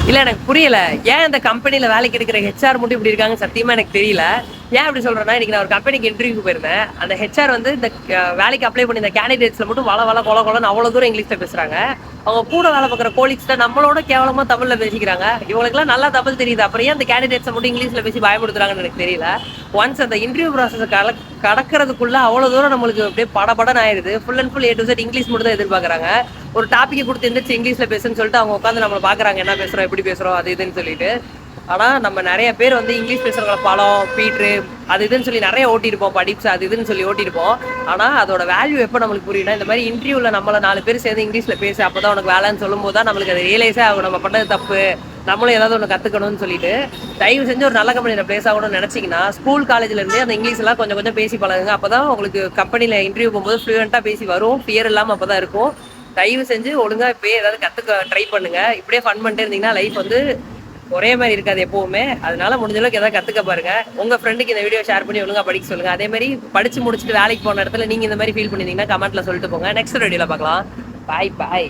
இல்ல எனக்கு புரியல. ஏன் இந்த கம்பெனில வேலைக்கு எடுக்கிற ஹெச்ஆர் மட்டும் இப்படி இருக்காங்கன்னு சத்தியமா எனக்கு தெரியல. ஏன் அப்படி சொல்றேன்னா, இன்னைக்கு நான் ஒரு கம்பெனிக்கு இன்டர்வியூக்கு போயிருந்தேன். அந்த ஹெச்ஆர் வந்து இந்த வேலைக்கு அப்ளை பண்ணி இந்த கேண்டிடேட்ஸ்ல மட்டும் வள வள கொல கொலன்னு அவ்வளோ தூரம் இங்கிலீஷ்ல பேசுறாங்க. அவங்க கூட வேலை பார்க்குற கோலீக்ஸ்ல நம்மளோட கேவலமா தமிழ்ல பேசிக்கிறாங்க. இவங்களுக்குலாம் நல்லா தமிழ் தெரியுது. அப்புறம் ஏன் அந்த கேண்டிடேட்ஸை மட்டும் இங்கிலீஷ்ல பேசி பயமுறுத்துறாங்கன்னு எனக்கு தெரியல. ஒன்ஸ் அந்த இன்டர்வியூ ப்ராசஸ் கடக்கிறதுக்குள்ள அவ்வளோ தூரம் நம்மளுக்கு அப்படியே படபடன்னு ஆயிருது. Full and full A to Z English மட்டும் தான் எதிர்பார்க்குறாங்க. ஒரு டாபிக் கொடுத்து எந்திரிச்சு இங்கிலீஷ்ல பேசுன்னு சொல்லிட்டு அவங்க உட்காந்து நம்மளை பாக்குறாங்க, என்ன பேசுறோம் எப்படி பேசுறோம் அது இதுன்னு சொல்லிட்டு. ஆனா நம்ம நிறைய பேர் வந்து இங்கிலீஷ் பேசுறவங்கள பழம் பீட்ரு அது இதுன்னு சொல்லி நிறைய ஓட்டிருப்போம், படிப்ஸ் அது இதுன்னு சொல்லி ஓட்டிருப்போம். ஆனா அதோட வேல்யூ எப்போ நம்மளுக்கு புரியும்னா, இந்த மாதிரி இன்டர்வியூல நம்மள 4 பேர் சேர்ந்து இங்கிலீஷ்ல பேசு அப்பதான் உனக்கு வேலைன்னு சொல்லும் போது தான் நம்மளுக்கு அது ரியலைஸே ஆகும், நம்ம பண்ணது தப்பு, நம்மளும் ஏதாவது ஒன்று கத்துக்கணும்னு சொல்லிட்டு. தயவு செஞ்சு ஒரு நல்ல கம்பெனியில பிளேஸ் ஆகணும்னு நினைச்சீங்கன்னா ஸ்கூல் காலேஜ்ல இருந்தே அந்த இங்கிலீஷ் எல்லாம் கொஞ்சம் கொஞ்சம் பேசி பழகுங்க. அப்பதான் உங்களுக்கு கம்பெனில இன்டர்வியூ போகும்போது ஃப்ளூயண்டா பேசி வரும், ஃபியர் இல்லாம அப்பதான் இருக்கும். தயவு செஞ்சு ஒழுங்கா இப்பயே ஏதாவது கத்துக்க ட்ரை பண்ணுங்க. இப்படியே ஃபன் பண்ணிட்டு இருந்தீங்கன்னா லைஃப் வந்து ஒரே மாதிரி இருக்காது எப்பவுமே. அதனால முடிஞ்ச அளவுக்கு ஏதாவது கத்துக்க பாருங்க. உங்க ஃப்ரெண்டுக்கு இந்த வீடியோ ஷேர் பண்ணி ஒழுங்கா படிக்க சொல்லுங்க. அதே மாதிரி படிச்சு முடிச்சுட்டு வேலைக்கு போன இடத்துல நீங்க இந்த மாதிரி ஃபீல் பண்ணிருந்தீங்கன்னா கமெண்ட்ல சொல்லிட்டு போங்க. நெக்ஸ்ட் வீடியோல பார்க்கலாம். பாய் பாய்.